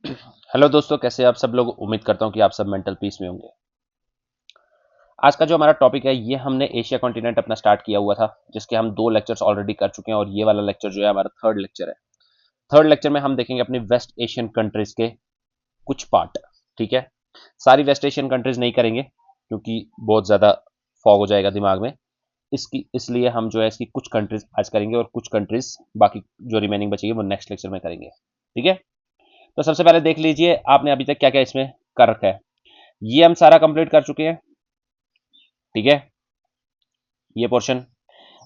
Hello दोस्तों, कैसे आप सब लोग। उम्मीद करता हूं कि आप सब मेंटल पीस में होंगे। आज का जो हमारा टॉपिक है, ये हमने एशिया कॉन्टिनेंट अपना स्टार्ट किया हुआ था, जिसके हम 2 लेक्चर्स ऑलरेडी कर चुके हैं और ये वाला लेक्चर जो है हमारा थर्ड लेक्चर है। थर्ड लेक्चर में हम देखेंगे अपनी वेस्ट एशियन कंट्रीज के कुछ पार्ट। ठीक है, सारी वेस्ट एशियन कंट्रीज नहीं करेंगे क्योंकि बहुत ज्यादा फॉग हो जाएगा दिमाग में। इसकी इसलिए हम जो है इसकी कुछ कंट्रीज आज करेंगे और कुछ कंट्रीज बाकी जो रिमेनिंग बचेगी वो नेक्स्ट लेक्चर में करेंगे। ठीक है, तो सबसे पहले देख लीजिए आपने अभी तक क्या क्या इसमें कर रखा है। ये हम सारा कंप्लीट कर चुके हैं। ठीक है, ये पोर्शन।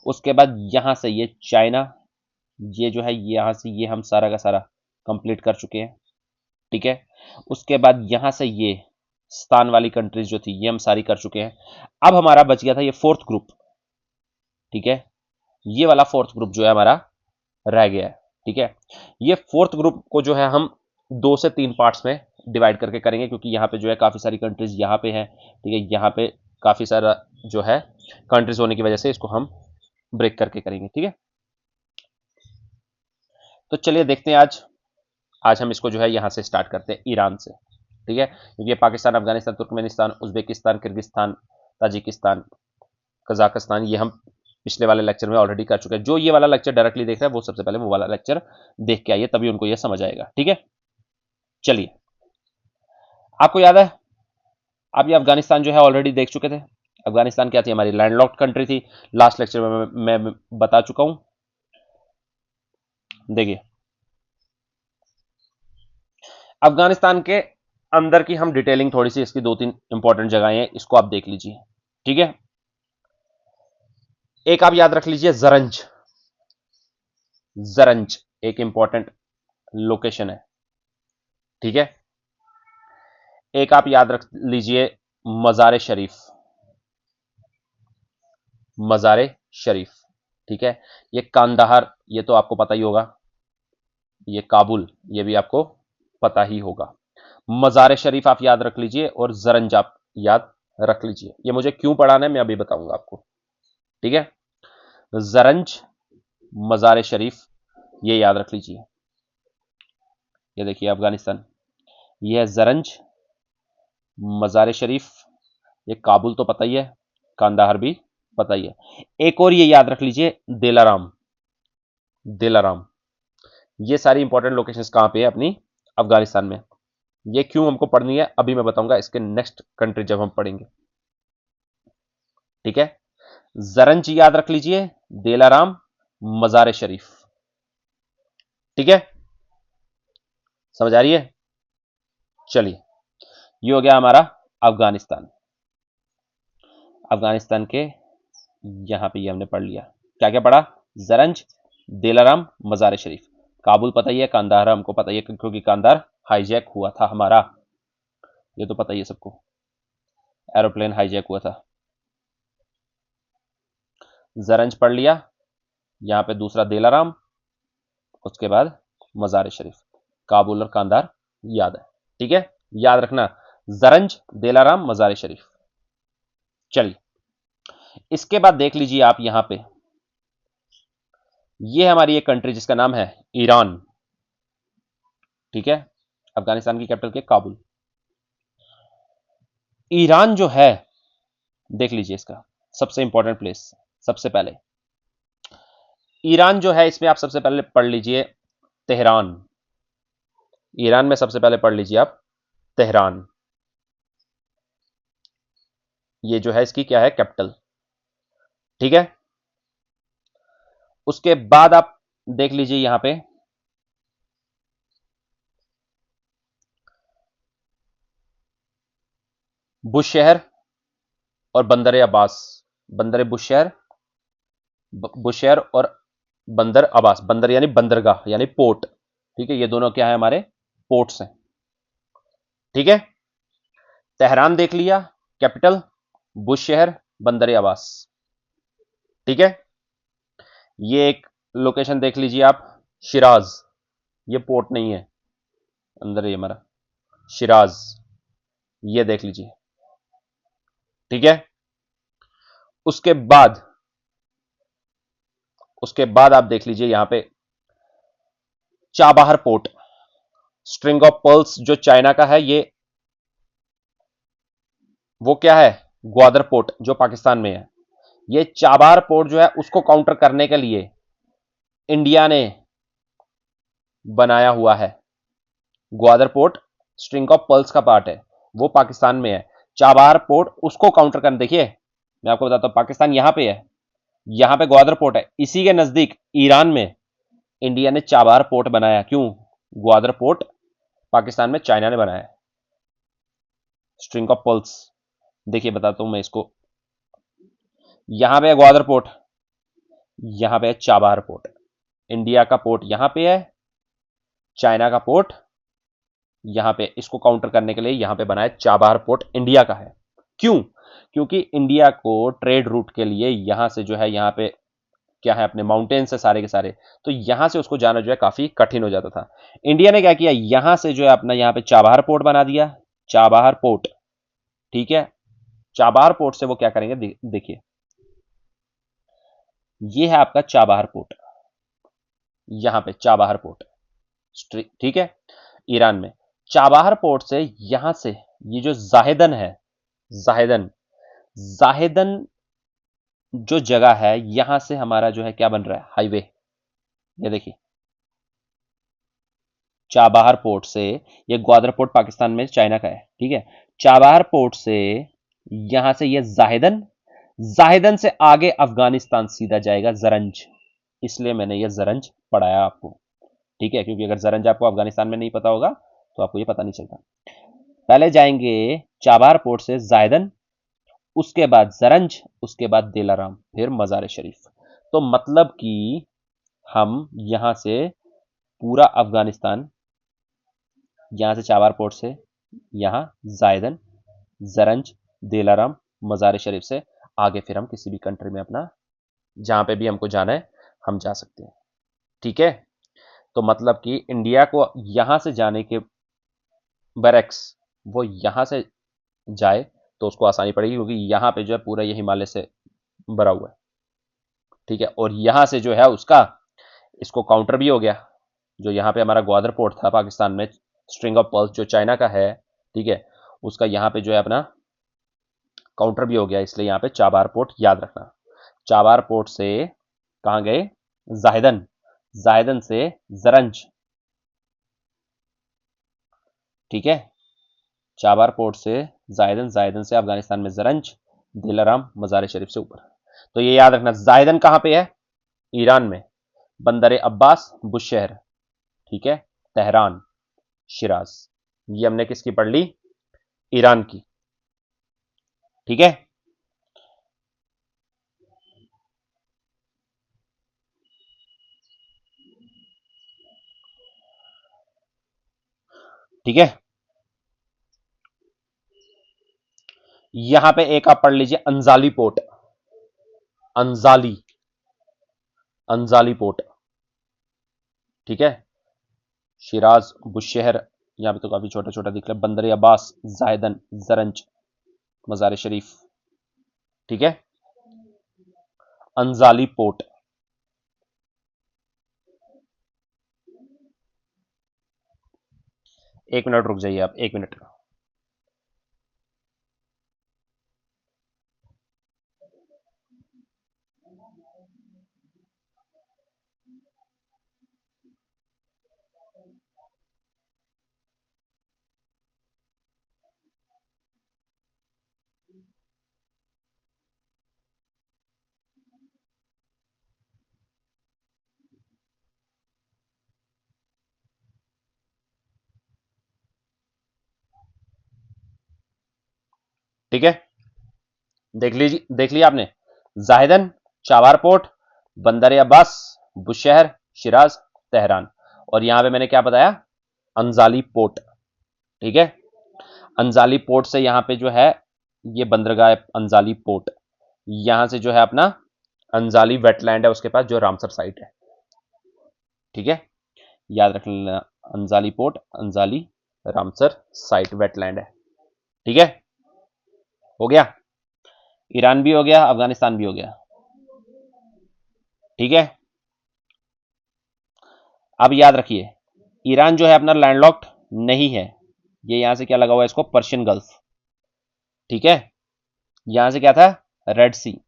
उसके बाद यहां से ये चाइना, ये जो है यहां से ये हम सारा का सारा कंप्लीट कर चुके हैं। ठीक है, उसके बाद यहां से ये स्थान वाली कंट्रीज जो थी ये हम सारी कर चुके हैं। अब हमारा बच गया था ये फोर्थ ग्रुप। ठीक है, ये वाला फोर्थ ग्रुप जो है हमारा रह गया है। ठीक है, ये फोर्थ ग्रुप को जो है हम 2 से 3 पार्ट्स में डिवाइड करके करेंगे, क्योंकि यहाँ पे जो है काफी सारी कंट्रीज यहाँ पे हैं। ठीक है, यहाँ पे काफी सारा जो है कंट्रीज होने की वजह से इसको हम ब्रेक करके करेंगे। ठीक है, तो चलिए देखते हैं आज। आज हम इसको जो है यहाँ से स्टार्ट करते हैं, ईरान से। ठीक है, क्योंकि ये Pakistan, Afghanistan, Turkmenistan, Uzbekistan, Kyrgyzstan, Tajikistan, Kazakhstan, ये हम पिछले वाले लेक्चर में ऑलरेडी कर चुके हैं। जो ये वाला लेक्चर डायरेक्टली देख रहा है वो सबसे पहले वो वाला लेक्चर देख के आइए, तभी उनको ये समझ आएगा। ठीक है, चलिए। आपको याद है आप ये अफगानिस्तान जो है ऑलरेडी देख चुके थे। अफगानिस्तान क्या थी, हमारी लैंडलॉक्ड कंट्री थी। लास्ट लेक्चर में मैं बता चुका हूं। देखिए, अफगानिस्तान के अंदर की हम डिटेलिंग थोड़ी सी, इसकी 2-3 इंपॉर्टेंट जगहें हैं, इसको आप देख लीजिए। ठीक है, एक आप याद रख लीजिए जरंज। जरंज एक इंपॉर्टेंट लोकेशन है। ठीक है, एक आप याद रख लीजिए मज़ार शरीफ। मज़ार शरीफ, ठीक है। ये कांदाहार, ये तो आपको पता ही होगा। ये काबुल, ये भी आपको पता ही होगा। मज़ार शरीफ आप याद रख लीजिए और जरंज आप याद रख लीजिए। ये मुझे क्यों पढ़ाना है मैं अभी बताऊंगा आपको। ठीक है, जरंज, मज़ार शरीफ, ये याद रख लीजिए। ये देखिए अफगानिस्तान, ये है जरंज, मज़ार शरीफ। ये काबुल तो पता ही है, कांदाहार भी पता ही है। एक और ये याद रख लीजिए दिलाराम। दिलाराम, ये सारी इंपॉर्टेंट लोकेशंस कहां पे है अपनी अफगानिस्तान में। ये क्यों हमको पढ़नी है अभी मैं बताऊंगा, इसके नेक्स्ट कंट्री जब हम पढ़ेंगे। ठीक है, जरंज याद रख लीजिए, दिलाराम, मज़ार शरीफ। ठीक है, समझ आ रही है। चलिए, ये हो गया हमारा अफगानिस्तान। अफगानिस्तान के यहां पे ये हमने पढ़ लिया। क्या क्या पढ़ा? जरंज, दिलाराम, मज़ार शरीफ। काबुल पता ही है, कांदाहार हमको पता ही है क्योंकि कांदाहार हाईजैक हुआ था हमारा, ये तो पता ही है सबको। एरोप्लेन हाईजैक हुआ था। जरंज पढ़ लिया, यहां पे दूसरा दिलाराम, उसके बाद मज़ार शरीफ। काबुल और कांदाहार याद है। ठीक है, याद रखना, जरंज, दिलाराम, मज़ार शरीफ। चलिए, इसके बाद देख लीजिए आप यहां पे, ये हमारी एक कंट्री जिसका नाम है ईरान। ठीक है, अफगानिस्तान की कैपिटल के काबुल। ईरान जो है, देख लीजिए इसका सबसे इंपॉर्टेंट प्लेस। सबसे पहले ईरान जो है, इसमें आप सबसे पहले पढ़ लीजिए तेहरान। ईरान में सबसे पहले पढ़ लीजिए आप तेहरान। ये जो है इसकी क्या है, कैपिटल। ठीक है, उसके बाद आप देख लीजिए यहां पे बुशहर और बंदर अब्बास। बंदर बुशहर, बुशहर और बंदर अब्बास। बंदर यानी बंदरगाह यानी पोर्ट। ठीक है, ये दोनों क्या है, हमारे पोर्ट्स हैं। ठीक है, तेहरान देख लिया कैपिटल, बुशहर, बंदर अब्बास। ठीक है, ये एक लोकेशन देख लीजिए आप, शिराज। ये पोर्ट नहीं है, अंदर ये हमारा शिराज, ये देख लीजिए। ठीक है, उसके बाद आप देख लीजिए यहां पे Chabahar port. String of pearls जो चाइना का है, ये वो क्या है, ग्वादर पोर्ट जो पाकिस्तान में है। ये चाबार पोर्ट जो है उसको काउंटर करने के लिए इंडिया ने बनाया हुआ है। Gwadar port string of pearls का पार्ट है, वो पाकिस्तान में है। चाबार पोर्ट उसको काउंटर करने, देखिए मैं आपको बताता हूं, पाकिस्तान यहां पे है, यहां पे ग्वादर पोर्ट है, इसी के नजदीक ईरान में इंडिया ने चाबार पोर्ट बनाया। क्यों? ग्वादर पोर्ट पाकिस्तान में चाइना ने बनाया है। स्ट्रिंग ऑफ पर्ल्स, देखिए बताता हूं मैं इसको, यहां पे है ग्वादर पोर्ट, यहां पे है चाबार पोर्ट। इंडिया का पोर्ट यहां पे है, चाइना का पोर्ट यहां पे, इसको काउंटर करने के लिए यहां पे बनाया चाबार पोर्ट, इंडिया का है। क्यों? क्योंकि इंडिया को ट्रेड रूट के लिए यहां से जो है, यहां पे क्या है, अपने माउंटेन्स है सारे के सारे, तो यहां से उसको जाना जो है काफी कठिन हो जाता था। इंडिया ने क्या किया, यहां से जो है अपना यहां पे चाबार पोर्ट बना दिया, चाबार पोर्ट। ठीक है, चाबार पोर्ट से वो क्या करेंगे, देखिए ये है आपका चाबार पोर्ट, यहां पे चाबार पोर्ट, ठीक है, ईरान में। चाबार पोर्ट से यहां से ये जो जाहेदन है, जाहेदन, जाहेदन जो जगह है, यहां से हमारा जो है क्या बन रहा है, हाईवे। ये देखिए चाबार पोर्ट से, ये ग्वादर पोर्ट पाकिस्तान में चाइना का है, ठीक है, चाबार पोर्ट से यहां से ये जाहेदन, जाहेदन से आगे अफगानिस्तान सीधा जाएगा, जरंज। इसलिए मैंने ये जरंज पढ़ाया आपको, ठीक है, क्योंकि अगर जरंज आपको अफगानिस्तान में नहीं पता होगा तो आपको ये पता नहीं चलता। पहले जाएंगे चाबार पोर्ट से जायदन, उसके बाद जरंज, उसके बाद दिलाराम, फिर मजार शरीफ। तो मतलब कि हम यहां से पूरा अफगानिस्तान, यहां से चाबार पोर्ट से यहां जायदन, जरंज, दिलाराम, मजार शरीफ से आगे फिर हम किसी भी कंट्री में अपना, जहां पे भी हमको जाना है हम जा सकते हैं। ठीक है, तो मतलब कि इंडिया को यहां से जाने के बरक्स वो यहां से जाए तो उसको आसानी पड़ेगी, क्योंकि यहां पे जो है पूरा ये हिमालय से भरा हुआ है। ठीक है, और यहां से जो है उसका, इसको काउंटर भी हो गया, जो यहां पे हमारा ग्वादर पोर्ट था पाकिस्तान में, स्ट्रिंग ऑफ पर्ल्स जो चाइना का है, ठीक है, उसका यहां पे जो है अपना काउंटर भी हो गया। इसलिए यहां पे चाबार पोर्ट याद रखना। चाबार पोर्ट से कहां गए, जाहिदन, जाहिदन से जरंज, ठीक है, चाबार पोर्ट से जायदन, जायदन से अफगानिस्तान में जरंज, दिलाराम, मजार शरीफ से ऊपर। तो ये याद रखना, जायदन कहां पे है, ईरान में, बंदर अब्बास, बुशहर, ठीक है, तेहरान, शिराज। ये हमने किसकी पढ़ ली, ईरान की। ठीक है, ठीक है, यहां पे एक आप पढ़ लीजिए Anzali port, Anzali, Anzali port, ठीक है, शिराज, बुशहर, यहां पे तो काफी छोटा छोटा दिख रहा है, बंदर अब्बास, जायदन, जरंज, मजार शरीफ, ठीक है, अंजाली पोर्ट। एक मिनट रुक जाइए आप, एक मिनट। ठीक है, देख लीजिए, देख लिया आपने, जाहिदन, चावार पोर्ट, बंदर अब्बास, बुशहर, शिराज, तेहरान, और यहां पे मैंने क्या बताया, अंजाली पोर्ट। ठीक है, अंजाली पोर्ट से यहां पे जो है ये बंदरगाह अंजाली पोर्ट, यहां से जो है अपना अंजाली वेटलैंड है उसके पास, जो रामसर साइट है। ठीक है, याद रख लेना, Anzali port, Anzali, Ramsar site wetland है। ठीक है, हो गया, ईरान भी हो गया, अफगानिस्तान भी हो गया। ठीक है, अब याद रखिए, ईरान जो है अपना लैंडलॉक्ड, नहीं है, ये यहां से क्या लगा हुआ है इसको, पर्शियन गल्फ। ठीक है, यहां से क्या था, रेड सी।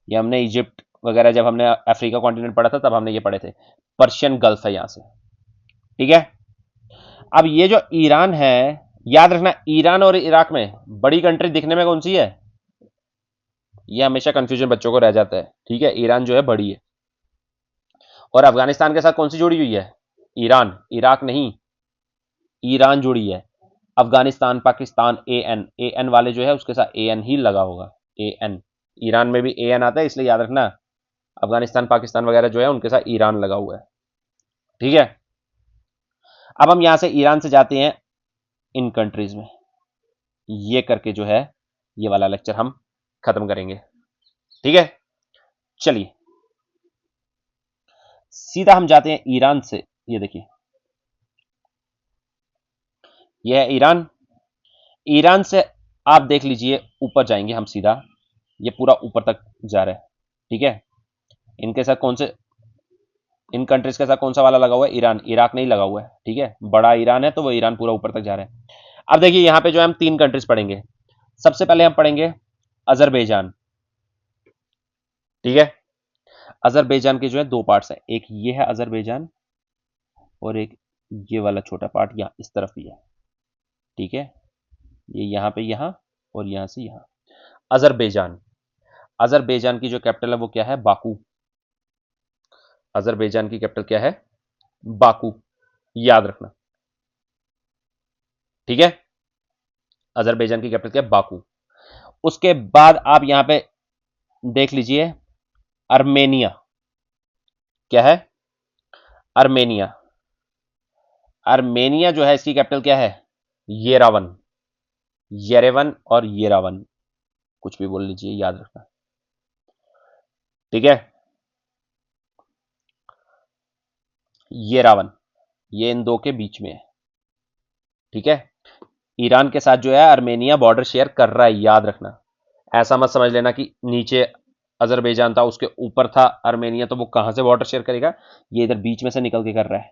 ये हमने इजिप्ट वगैरह जब हमने अफ्रीका कॉन्टिनेंट पढ़ा था तब हमने ये पढ़े थे, पर्शियन गल्फ है यहां से। ठीक है, अब ये जो ईरान है, याद रखना ईरान और इराक में बड़ी कंट्री दिखने में कौन सी है, ये हमेशा कंफ्यूजन बच्चों को रह जाता है। ठीक है, ईरान जो है बड़ी है, और अफगानिस्तान के साथ कौन सी जुड़ी हुई है, ईरान, इराक नहीं, ईरान जुड़ी है। Afghanistan, Pakistan, A N, A N वाले जो है उसके साथ ए एन ही लगा होगा, ए एन। ईरान में भी ए एन आता है, इसलिए याद रखना अफगानिस्तान पाकिस्तान वगैरह जो है उनके साथ ईरान लगा हुआ है। ठीक है, अब हम यहां से ईरान से जाते हैं इन कंट्रीज में, ये करके जो है ये वाला लेक्चर हम खत्म करेंगे। ठीक है, चलिए सीधा हम जाते हैं ईरान से। ये देखिए, ये है ईरान। ईरान से आप देख लीजिए, ऊपर जाएंगे हम सीधा, ये पूरा ऊपर तक जा रहा है। ठीक है, इनके साथ कौन से, इन कंट्रीज के साथ कौन सा वाला लगा हुआ है, ईरान, इराक नहीं लगा हुआ है। ठीक है, बड़ा ईरान है तो वो ईरान पूरा ऊपर तक जा रहा है। अब देखिए यहां पे जो है हम तीन कंट्रीज पढ़ेंगे। सबसे पहले हम पढ़ेंगे अजरबैजान। ठीक है, अजरबैजान के जो है दो पार्ट्स हैं, एक ये है अजरबैजान और एक ये वाला छोटा पार्ट यहाँ इस तरफ भी है। ठीक है, ये यहाँ पे यहाँ और यहाँ से यहाँ, अजरबैजान। अजरबैजान की जो कैपिटल है वो क्या है, बाकू। अजरबैजान की कैपिटल क्या है, बाकू, याद रखना। ठीक है, अजरबैजान की कैपिटल क्या है, बाकू। उसके बाद आप यहां पे देख लीजिए अर्मेनिया, क्या है, अर्मेनिया। अर्मेनिया जो है इसकी कैपिटल क्या है, येरावन, येरेवन और येरावन, कुछ भी बोल लीजिए, याद रखना। ठीक है, येरावन, ये इन दो के बीच में है। ठीक है, ईरान के साथ जो है अर्मेनिया बॉर्डर शेयर कर रहा है, याद रखना। ऐसा मत समझ लेना कि नीचे अजरबैजान था उसके ऊपर था अर्मेनिया, तो वो कहां से बॉर्डर शेयर करेगा, ये इधर बीच में से निकल के कर रहा है,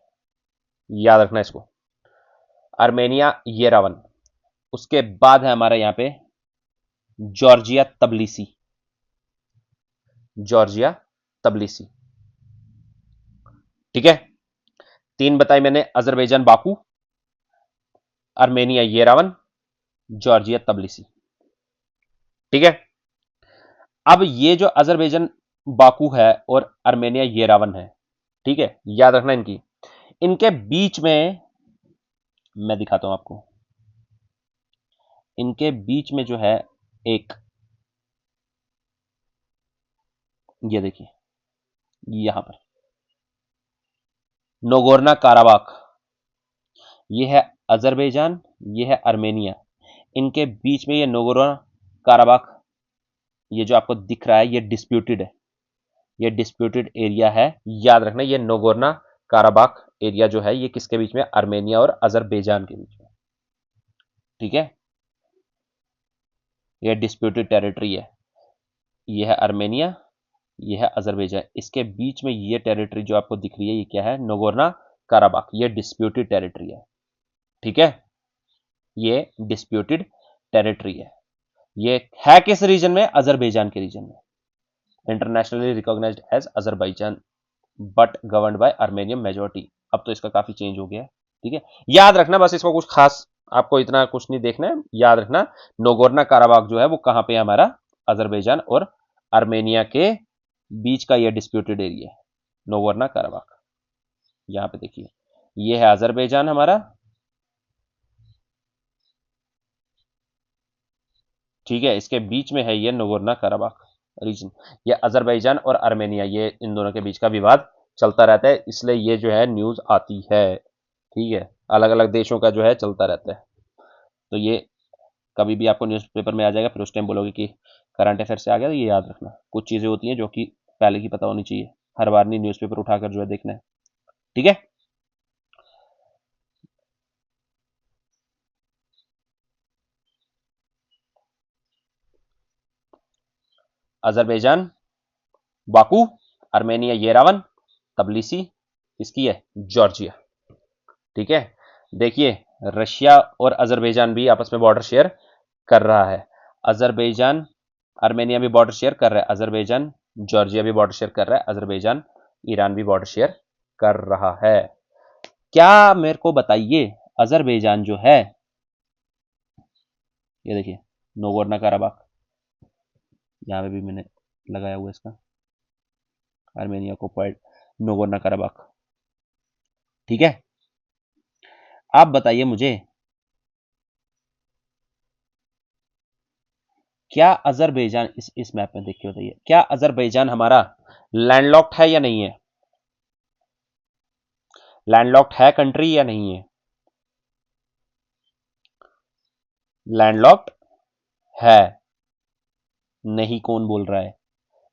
याद रखना इसको। अर्मेनिया, येरावन। उसके बाद है हमारा यहां पे जॉर्जिया तबलिसी, जॉर्जिया तबलिसी। ठीक है, तीन बताई मैंने, Azerbaijan Baku, Armenia Yerevan, Georgia Tbilisi. ठीक है, अब ये जो अजरबैजान बाकू है और अर्मेनिया येरावन है, ठीक है, याद रखना इनकी, इनके बीच में मैं दिखाता हूं आपको, इनके बीच में जो है एक, ये देखिए यहां पर नोगोर्नो काराबाख, ये है अजरबैजान, ये है अर्मेनिया, इनके बीच में ये नोगोर्नो काराबाख, ये जो आपको दिख रहा है ये डिस्प्यूटेड है, ये डिस्प्यूटेड एरिया है, याद रखना। ये नोगोर्नो काराबाख एरिया जो है ये किसके बीच में, अर्मेनिया और अजरबैजान के बीच में। ठीक है, ये डिस्प्यूटेड टेरिटरी है, ये है अर्मेनिया, ये है अजरबैजान, इसके बीच में ये टेरिटरी जो आपको दिख रही है ये क्या है, नोगोर्नो काराबाख, ये डिस्प्यूटेड टेरिटरी है। ठीक है, ये डिस्प्यूटेड टेरिटरी है, ये है किस रीजन में, अजरबैजान के रीजन में, internationally recognised as Azerbaijan but governed by Armenian majority. अब तो इसका काफी चेंज हो गया है। ठीक है, याद रखना, बस इसको कुछ खास आपको इतना कुछ नहीं देखना है, याद रखना नोगोर्नो काराबाख जो है वो कहां पे है हमारा, अजरबैजान और आर्मेनिया के बीच का ये डिस्प्यूटेड एरिया है, नोगोर्नो काराबाख। यहां पे देखिए ये है अजरबैजान हमारा, ठीक है, इसके बीच में है ये नोगोर्नो काराबाख रीजन। ये अजरबैजान और आर्मेनिया, ये इन दोनों के बीच का विवाद चलता रहता है, इसलिए ये जो है न्यूज आती है। ठीक है, अलग अलग देशों का जो है चलता रहता है, तो ये कभी भी आपको न्यूज़पेपर में आ जाएगा, फिर उस टाइम बोलोगे कि करंट अफेयर से आ गया, तो ये याद रखना कुछ चीजें होती हैं जो कि पहले की पता होनी चाहिए, हर बार नहीं न्यूज़पेपर उठाकर जो है देखना है। ठीक है, अजरबैजान बाकू, आर्मेनिया येरावन, तबलिसी, इसकी है जॉर्जिया। ठीक है, देखिए, रशिया और अजरबैजान भी आपस में बॉर्डर शेयर कर रहा है। अजरबैजान आर्मेनिया भी बॉर्डर शेयर कर रहा है, अजरबैजान जॉर्जिया भी बॉर्डर शेयर कर रहा है, अजरबैजान ईरान भी बॉर्डर शेयर कर रहा है। क्या मेरे को बताइए, अजरबैजान जो है, ये देखिए नोगोर्नो कराबाख, यहाँ पे भी मैंने लगाया हुआ इसका, आर्मेनिया को पॉइंट नोगोर्नो कराबाख। ठीक है, आप बताइए मुझे, क्या अजरबैजान, इस मैप में देख के बताइए, क्या अजरबैजान हमारा लैंडलॉक्ड है या नहीं है? लैंडलॉक्ड है कंट्री या नहीं है? लैंडलॉक्ड है। नहीं, कौन बोल रहा है?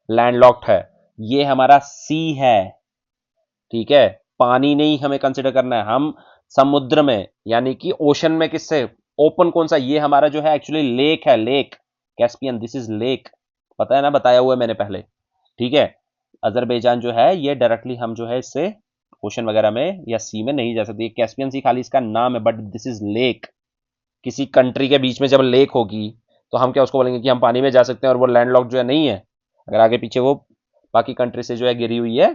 लैंडलॉक्ड है। ये हमारा सी है, ठीक है, पानी नहीं हमें कंसिडर करना है, हम समुद्र में यानी कि ओशन में, किससे ओपन, कौन सा, ये हमारा जो है एक्चुअली लेक है, lake Caspian, this is lake, पता है ना, बताया हुआ है मैंने पहले। ठीक है, अजरबैजान जो है ये डायरेक्टली हम जो है इससे ओशन वगैरह में या सी में नहीं जा सकते, कैस्पियन सी खाली इसका नाम है, बट दिस इज लेक। किसी कंट्री के बीच में जब लेक होगी तो हम क्या उसको बोलेंगे कि हम पानी में जा सकते हैं और वो लैंडलॉक जो है नहीं है? अगर आगे पीछे वो बाकी कंट्री से जो है गिरी हुई है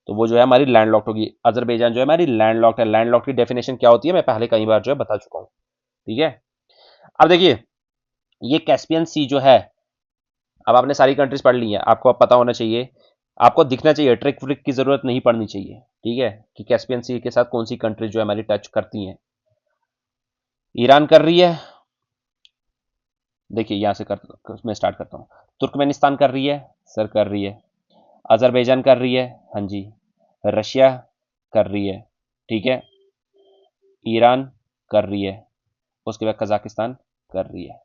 तो वो जो है हमारी लैंडलॉक्ड होगी। अजरबैजान जो है हमारी लैंडलॉक्ड है। लैंडलॉक्ड की डेफिनेशन क्या होती है मैं पहले कई बार जो है बता चुका हूं। ठीक है, अब देखिए, ये कैस्पियन सी जो है, अब आपने सारी कंट्रीज पढ़ ली है, आपको अब पता होना चाहिए, आपको दिखना चाहिए, ट्रिक व्रिक की जरूरत नहीं पड़नी चाहिए। ठीक है, कि कैस्पियन सी के साथ कौन सी कंट्रीज जो है हमारी टच करती हैं। ईरान कर रही है, देखिए यहां से मैं स्टार्ट करता हूं। तुर्कमेनिस्तान कर रही है, सर कर रही है। अजरबैजान कर रही है, हाँ जी। रशिया कर रही है, ठीक है। ईरान कर रही है, उसके बाद कजाकिस्तान कर रही है।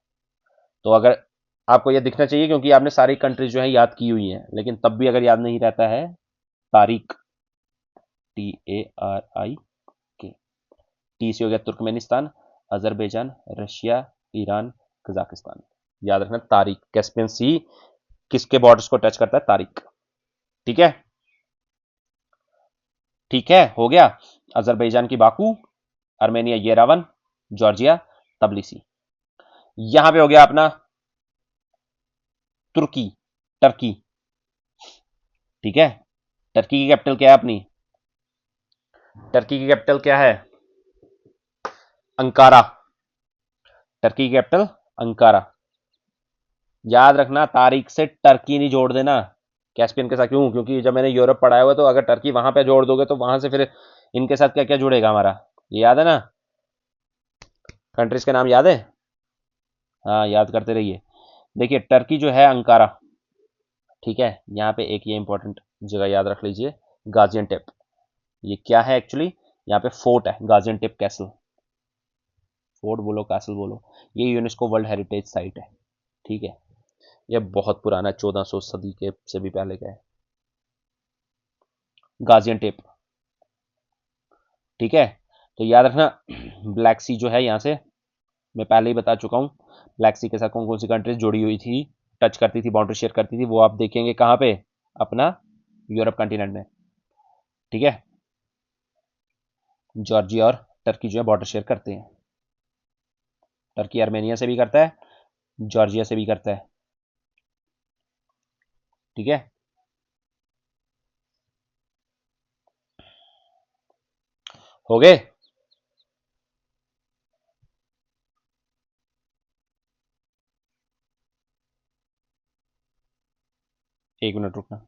तो अगर आपको यह दिखना चाहिए, क्योंकि आपने सारी कंट्रीज जो है याद की हुई हैं, लेकिन तब भी अगर याद नहीं रहता है, तारीख, TARIK, टी से हो गया Turkmenistan, Azerbaijan, Russia, Iran, Kazakhstan, याद रखना तारीख, कैस्पियन सी किसके बॉर्डर्स को टच करता है, तारीख। ठीक है, ठीक है, हो गया। अजरबैजान की बाकू, आर्मेनिया येरावन, जॉर्जिया तबलिसी। यहां पे हो गया अपना तुर्की, टर्की। ठीक है, टर्की की कैपिटल क्या है अपनी? टर्की की कैपिटल क्या है? अंकारा। टर्की की कैपिटल अंकारा। याद रखना, तारीख से टर्की नहीं जोड़ देना कैस्पियन के साथ। क्यों? क्योंकि जब मैंने यूरोप पढ़ाया हुआ तो अगर टर्की वहां पे जोड़ दोगे तो वहां से फिर इनके साथ क्या क्या जुड़ेगा हमारा, ये याद है ना? कंट्रीज के नाम याद है? हाँ, याद करते रहिए। देखिए, टर्की जो है अंकारा, ठीक है, यहाँ पे एक ये इंपॉर्टेंट जगह याद रख लीजिए, गाजियनटेप। ये क्या है एक्चुअली? यहाँ पे फोर्ट है, गाजियनटेप कैसल। फोर्ट बोलो, कैसल बोलो, ये यूनेस्को वर्ल्ड हेरिटेज साइट है। ठीक है, ये बहुत पुराना, 1400 सदी के से भी पहले का है, गाजियनटेप। ठीक है, तो याद रखना, ब्लैक सी जो है यहाँ से मैं पहले ही बता चुका हूँ, ब्लैक सी के साथ कौन कौन सी कंट्रीज जुड़ी हुई थी, टच करती थी, बाउंड्री शेयर करती थी, वो आप देखेंगे कहाँ पे? अपना यूरोप कंटिनेंट में। ठीक है, जॉर्जिया और टर्की जो है बॉर्डर शेयर करते हैं। टर्की आर्मेनिया से भी करता है, जॉर्जिया से भी करता है। ठीक है, हो गए? एक मिनट रुकना।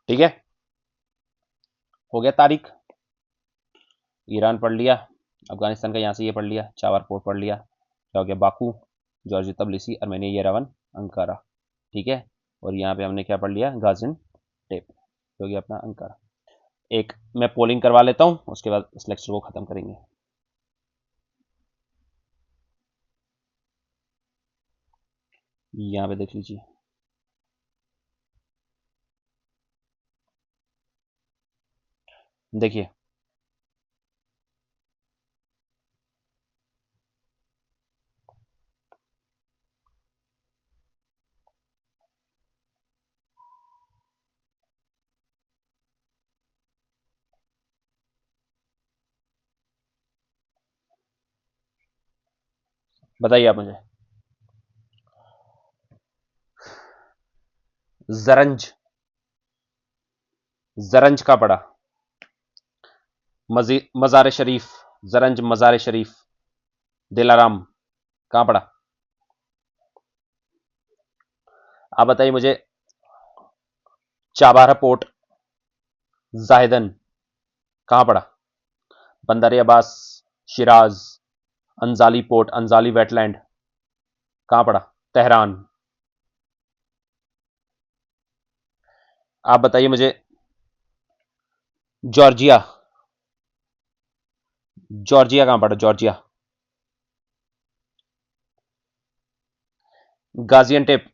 ठीक है, हो गया तारीख। ईरान पढ़ लिया, अफगानिस्तान का यहाँ से ये पढ़ लिया, चावर पोर्ट पढ़ लिया, क्या हो गया? Baku, Georgia तबलिसी, Armenia Yerevan, Ankara. ठीक है, और यहाँ पे हमने क्या पढ़ लिया, गाजियान्टेप, जो कि अपना अंकारा। एक मैं पोलिंग करवा लेता हूँ, उसके बाद इस लेक्चर को खत्म करेंगे। यहाँ पे देख लीजिए, देखिए बताइए आप मुझे। जरंज, जरंज का पड़ा। मजार शरीफ, जरंज मजार शरीफ, दिलाराम, कहां पड़ा? आप बताइए मुझे। चाबारा पोर्ट, जाहिदन, कहां पड़ा? बंदर Abbas, Siraj, Anzali port, Anzali wetland, कहां पड़ा? तेहरान। आप बताइए मुझे। जॉर्जिया, जॉर्जिया कहां पड़ा? Georgia. Gaziantep,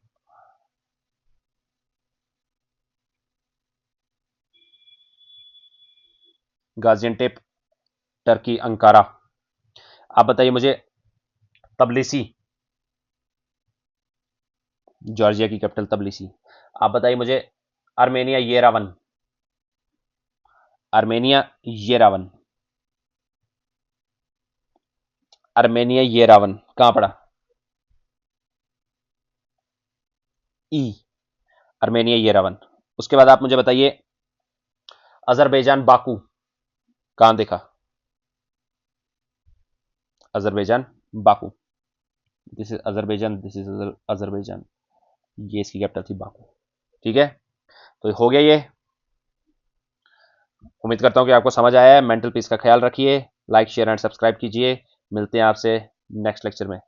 Gaziantep, Turkey, Ankara. आप बताइए मुझे। तबलिसी, जॉर्जिया की कैपिटल तबलिसी। आप बताइए मुझे। Armenia Yerevan, Armenia Yerevan, Armenia Yerevan कहां पड़ा? ई, आर्मेनिया येरावन। उसके बाद आप मुझे बताइए। अजरबैजान बाकू, कहां देखा? Azerbaijan Baku, this is Azerbaijan, this is Azerbaijan, ये इसकी कैपिटल थी बाकू। ठीक है, तो हो गया ये। उम्मीद करता हूं कि आपको समझ आया है। मेंटल पीस का ख्याल रखिए, लाइक शेयर एंड सब्सक्राइब कीजिए। मिलते हैं आपसे नेक्स्ट लेक्चर में।